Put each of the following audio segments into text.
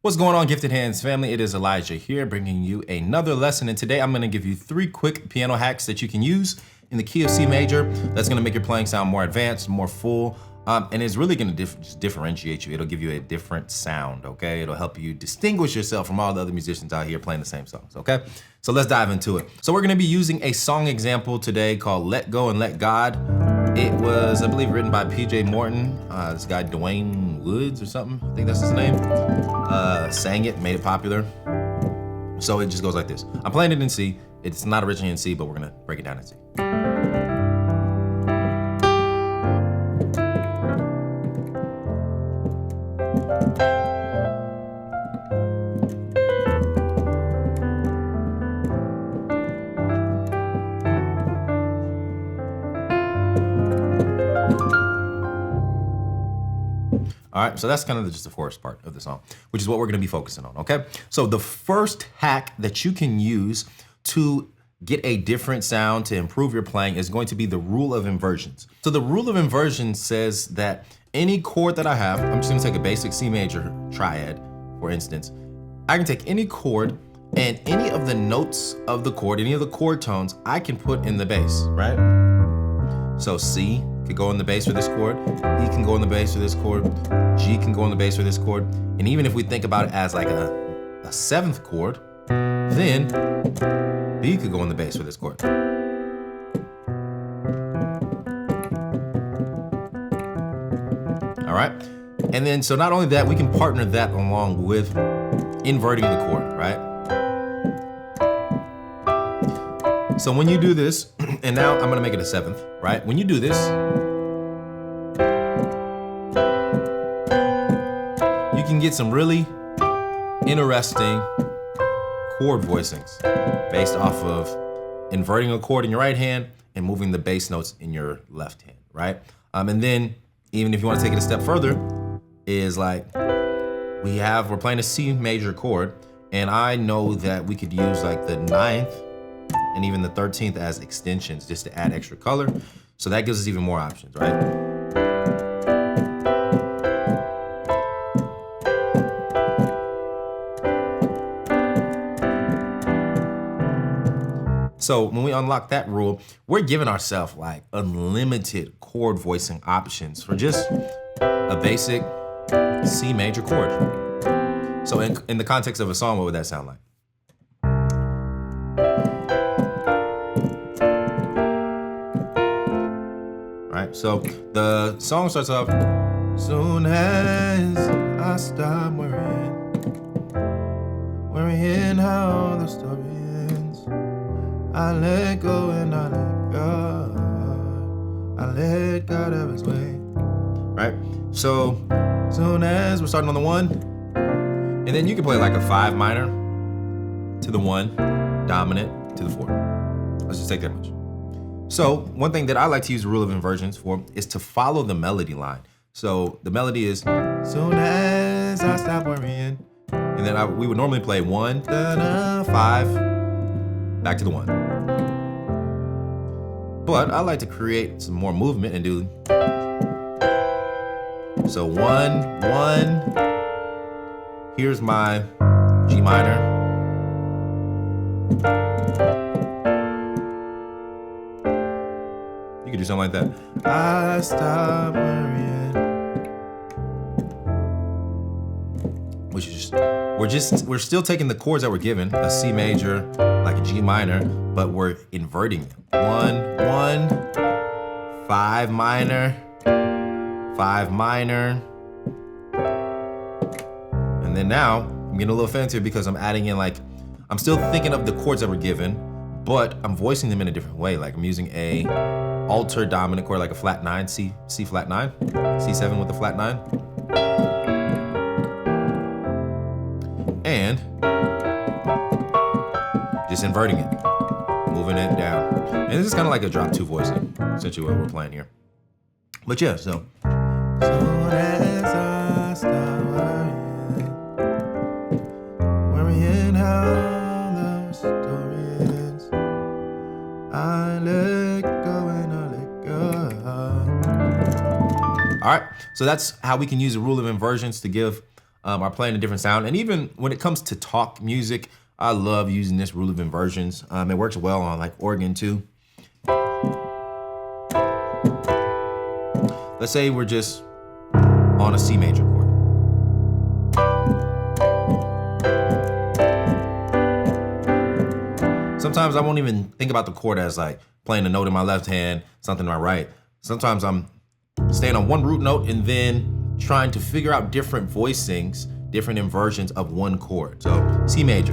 What's going on, Gifted Hands family? It is Elijah here bringing you another lesson, and today I'm going to give you 3 quick piano hacks that you can use in the key of C major that's going to make your playing sound more advanced, more full, and it's really going to just differentiate you. It'll give you a different sound, okay? It'll help you distinguish yourself from all the other musicians out here playing the same songs, okay? So let's dive into it. So we're going to be using a song example today called Let Go and Let God. It was, I believe, written by P.J. Morton. This guy, Dwayne Woods or something, I think that's his name. Sang it, made it popular. So it just goes like this. I'm playing it in C. It's not originally in C, but we're gonna break it down in C. All right, so that's kind of just the first part of the song, which is what we're gonna be focusing on, okay? So the first hack that you can use to get a different sound, to improve your playing, is going to be the rule of inversions. So the rule of inversions says that any chord that I have, I'm just gonna take a basic C major triad, for instance. I can take any chord and any of the notes of the chord, any of the chord tones, I can put in the bass, right? So C could go in the bass for this chord, E can go in the bass for this chord, G can go in the bass for this chord, and even if we think about it as like a 7th chord, then B could go in the bass for this chord. All right, and then so not only that, we can partner that along with inverting the chord, right? So when you do this, and now I'm gonna make it a 7th, right? When you do this, you can get some really interesting chord voicings based off of inverting a chord in your right hand and moving the bass notes in your left hand, right? And then even if you wanna take it a step further, is like we're playing a C major chord, and I know that we could use like the 9th and even the 13th as extensions just to add extra color. So that gives us even more options, right? So when we unlock that rule, we're giving ourselves like unlimited chord voicing options for just a basic C major chord. So in the context of a song, what would that sound like? Right, so the song starts off, soon as I stop worrying how the story ends, I let go and I let God, I let God have his way. Right, so soon as we're starting on the 1, and then you can play like a 5 minor to the 1, dominant to the 4. Let's just take that much. So one thing that I like to use the rule of inversions for is to follow the melody line. So the melody is, soon as I stop worrying, and then we would normally play 1, 5, back to the 1. But I like to create some more movement and do, so 1, 1, here's my G minor. You could do something like that. I stop worrying. Which is we're still taking the chords that we're given, a C major, like a G minor, but we're inverting them. 1, 1, 5 minor, 5 minor. And then now, I'm getting a little fancier because I'm adding in like, I'm still thinking of the chords that were given, but I'm voicing them in a different way. Like I'm using a alter dominant chord, like a flat 9, C flat 9, C7 with a flat 9. And just inverting it, moving it down. And this is kind of like a drop 2 voicing, essentially what we're playing here. But yeah, so. Soon as I stop worrying how the story ends, I let go and I let God. All right, so that's how we can use the rule of inversions to give are playing a different sound. And even when it comes to talk music, I love using this rule of inversions. It works well on like organ too. Let's say we're just on a C major chord. Sometimes I won't even think about the chord as like playing a note in my left hand, something in my right. Sometimes I'm staying on one root note and then trying to figure out different voicings, different inversions of one chord. So C major.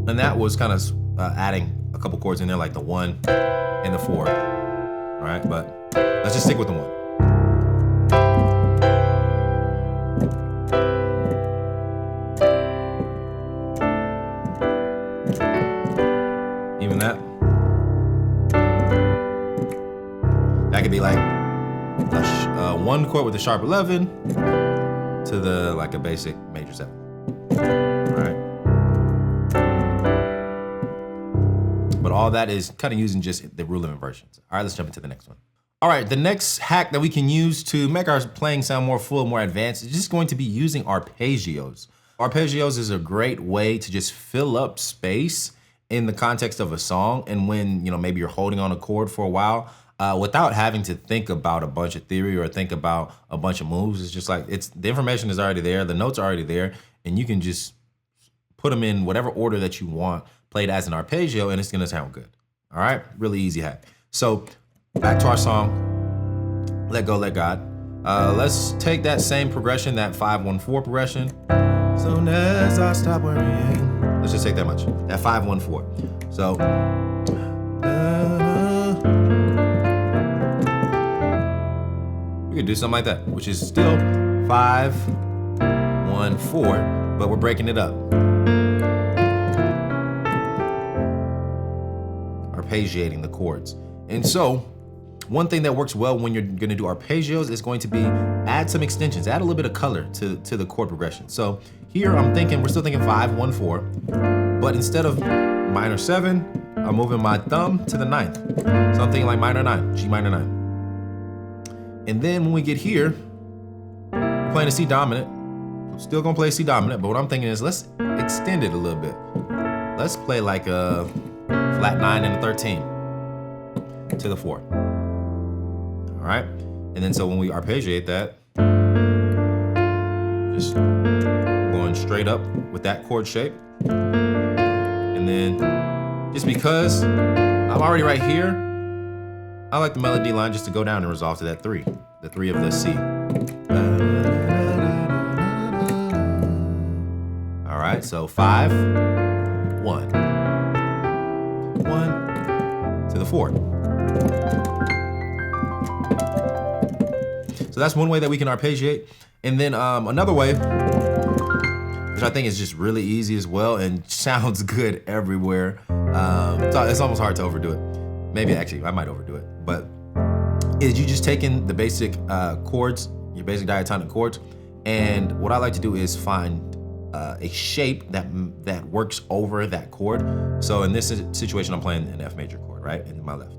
And that was kind of adding a couple chords in there, like the 1 and the 4. All right, but let's just stick with the 1. Even that. That could be like a 1 chord with a sharp 11 to the like a basic major 7. All right. But all that is kind of using just the rule of inversions. All right, let's jump into the next one. All right, the next hack that we can use to make our playing sound more full, more advanced is just going to be using arpeggios. Arpeggios is a great way to just fill up space in the context of a song, and when maybe you're holding on a chord for a while, without having to think about a bunch of theory or think about a bunch of moves. It's just like the information is already there, the notes are already there, and you can just put them in whatever order that you want, played as an arpeggio, and it's gonna sound good. All right, really easy hack. So back to our song, Let Go, Let God. Let's take that same progression, that 5-1-4 progression. Soon as I stop worrying. Let's just take that much, that 5-1-4. So, we could do something like that, which is still 5-1-4, but we're breaking it up. Arpeggiating the chords. And so one thing that works well when you're gonna do arpeggios is going to be add some extensions, add a little bit of color to the chord progression. So here we're still thinking 5-1-4, but instead of minor 7, I'm moving my thumb to the 9th. Something like minor 9, G minor 9. And then when we get here, we're playing a C dominant. Still gonna play C dominant, but what I'm thinking is let's extend it a little bit. Let's play like a flat 9 and a 13 to the 4. All right, and then so when we arpeggiate that, just going straight up with that chord shape, and then just because I'm already right here, I like the melody line just to go down and resolve to that 3, the 3 of the C. All right, so 5, 1, 1 to the 4. So that's one way that we can arpeggiate. And then another way, which I think is just really easy as well and sounds good everywhere. It's almost hard to overdo it. Maybe actually, I might overdo it. But is you just taking the basic chords, your basic diatonic chords, and what I like to do is find a shape that works over that chord. So in this situation, I'm playing an F major chord, right, in my left.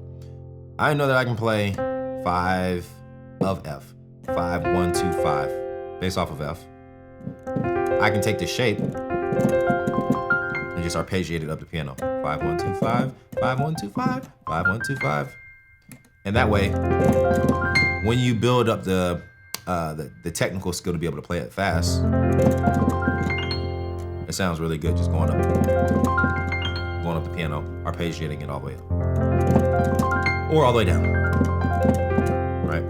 I know that I can play 5 of F, 5, 1, 2, 5, based off of F. I can take the shape and just arpeggiate it up the piano. 5, 1, 2, 5, 5, 1, 2, 5, 5, 1, 2, 5. And that way, when you build up the technical skill to be able to play it fast, it sounds really good just going up the piano, arpeggiating it all the way up. Or all the way down, right?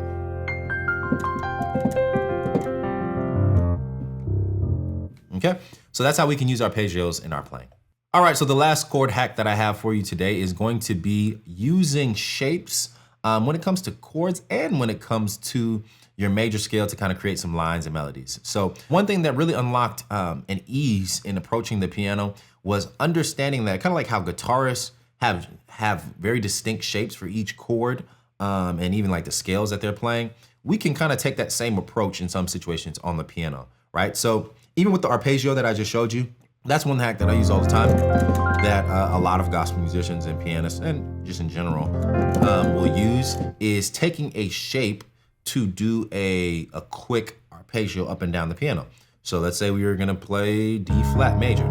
Okay, so that's how we can use arpeggios in our playing. All right, so the last chord hack that I have for you today is going to be using shapes when it comes to chords and when it comes to your major scale to kind of create some lines and melodies. So one thing that really unlocked an ease in approaching the piano was understanding that, kind of like how guitarists have very distinct shapes for each chord and even like the scales that they're playing, we can kind of take that same approach in some situations on the piano, right? So even with the arpeggio that I just showed you, That's one hack that I use all the time that a lot of gospel musicians and pianists and just in general will use is taking a shape to do a quick arpeggio up and down the piano. So let's say we were gonna play D flat major.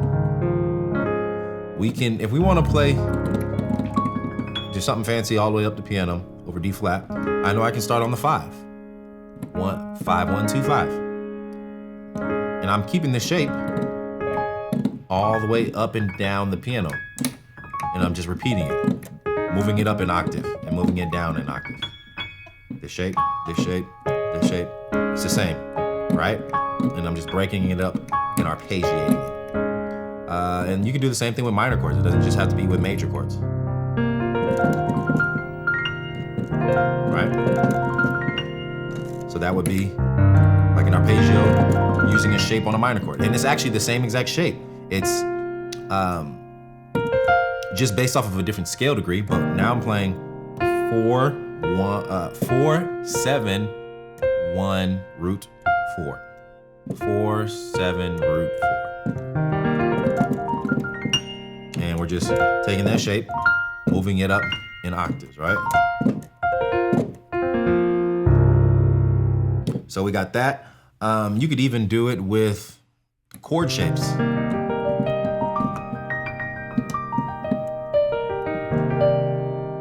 We can, if we wanna play do something fancy all the way up the piano over D flat, I know I can start on the 5. 1, 5, 1, 2, 5. And I'm keeping the shape all the way up and down the piano. And I'm just repeating it, moving it up an octave and moving it down an octave. This shape, this shape, this shape, it's the same, right? And I'm just breaking it up and arpeggiating it. And you can do the same thing with minor chords. It doesn't just have to be with major chords. Right? So that would be like an arpeggio using a shape on a minor chord. And it's actually the same exact shape. It's just based off of a different scale degree, but now I'm playing 4, 7, 1, root 4. 4, 7, root 4. And we're just taking that shape, moving it up in octaves, right? So we got that. You could even do it with chord shapes.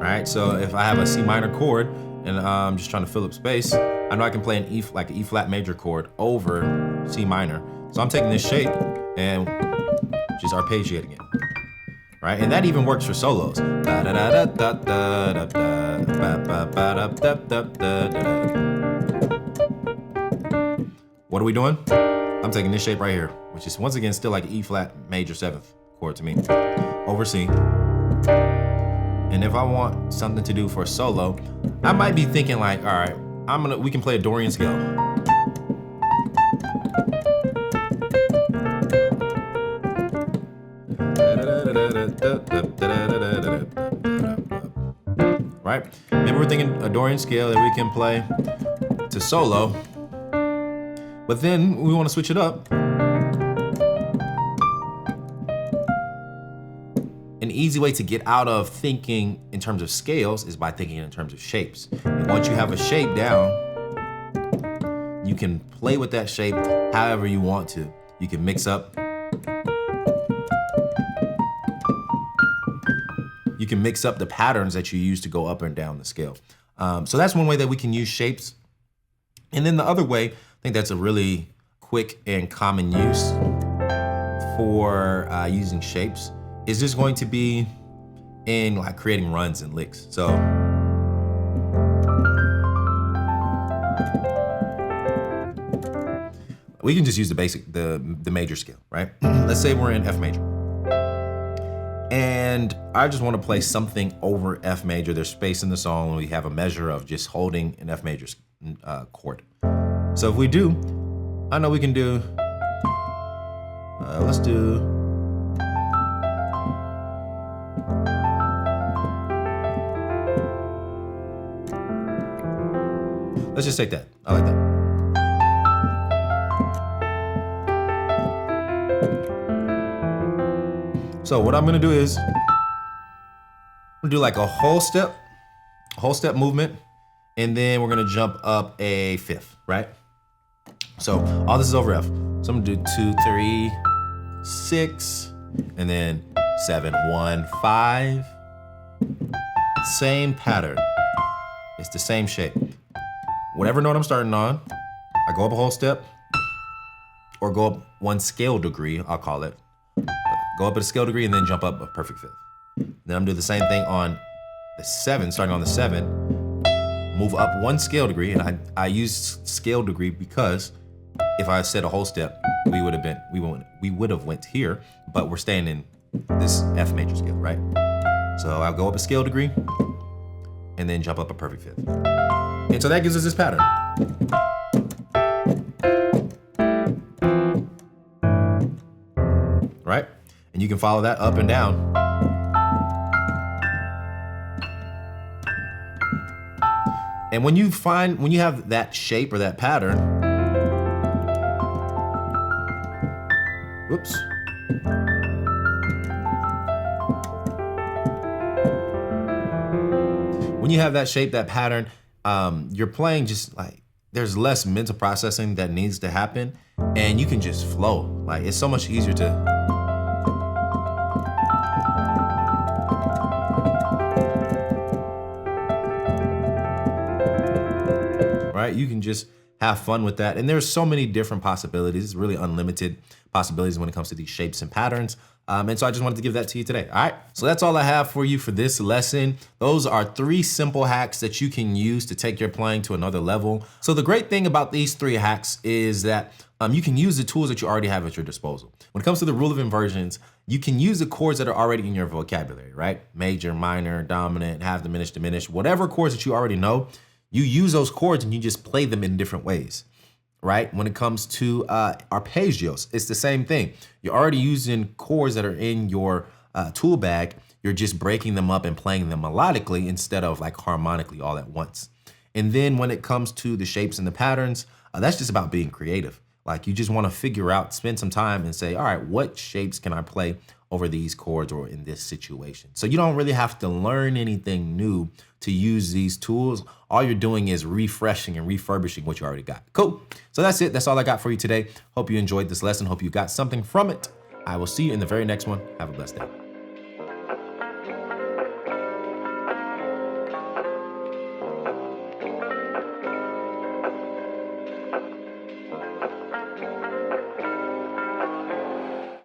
Right, so if I have a C minor chord and I'm just trying to fill up space, I know I can play an E, like an E flat major chord over C minor. So I'm taking this shape and just arpeggiating it, right? And that even works for solos. What are we doing? I'm taking this shape right here, which is once again still like an E flat major 7th chord to me, over C. And if I want something to do for a solo, I might be thinking like, all right, we can play a Dorian scale. Right? Maybe we're thinking a Dorian scale that we can play to solo, but then we want to switch it up. An easy way to get out of thinking in terms of scales is by thinking in terms of shapes. And once you have a shape down, you can play with that shape however you want to. You can mix up. You can mix up the patterns that you use to go up and down the scale. So that's one way that we can use shapes. And then the other way, I think that's a really quick and common use for using shapes, is just going to be in like creating runs and licks. So we can just use the basic, the major scale, right? Let's say we're in F major. And I just want to play something over F major. There's space in the song and we have a measure of just holding an F major chord. So if we do, I know we can do, let's just take that. I like that. So what I'm gonna do is, I'm gonna do like a whole step movement, and then we're gonna jump up a 5th, right? So all this is over F. So I'm gonna do 2, 3, 6, and then 7, 1, 5. Same pattern. It's the same shape. Whatever note I'm starting on, I go up a whole step, or go up 1 scale degree, I'll call it. Go up a scale degree and then jump up a perfect 5th. Then I'm doing the same thing on the 7, starting on the 7, move up 1 scale degree, and I use scale degree because if I said a whole step, we would have went here, but we're staying in this F major scale, right? So I'll go up a scale degree and then jump up a perfect 5th. And so that gives us this pattern. Right? And you can follow that up and down. And when you have that shape or that pattern, whoops, When you have that shape, that pattern, you're playing just like, there's less mental processing that needs to happen, and you can just flow. Like, it's so much easier to, right? You can just have fun with that. And there's so many different possibilities. It's really unlimited possibilities when it comes to these shapes and patterns. And so I just wanted to give that to you today. All right, so that's all I have for you for this lesson. Those are 3 simple hacks that you can use to take your playing to another level. So the great thing about these 3 hacks is that you can use the tools that you already have at your disposal. When it comes to the rule of inversions, you can use the chords that are already in your vocabulary, right? Major, minor, dominant, half diminished, diminished, whatever chords that you already know, you use those chords and you just play them in different ways, right? When it comes to arpeggios, it's the same thing. You're already using chords that are in your tool bag. You're just breaking them up and playing them melodically instead of like harmonically all at once. And then when it comes to the shapes and the patterns, that's just about being creative. Like, you just want to figure out, spend some time and say, all right, what shapes can I play over these chords or in this situation? So you don't really have to learn anything new to use these tools. All you're doing is refreshing and refurbishing what you already got. Cool. So that's it. That's all I got for you today. Hope you enjoyed this lesson. Hope you got something from it. I will see you in the very next one. Have a blessed day.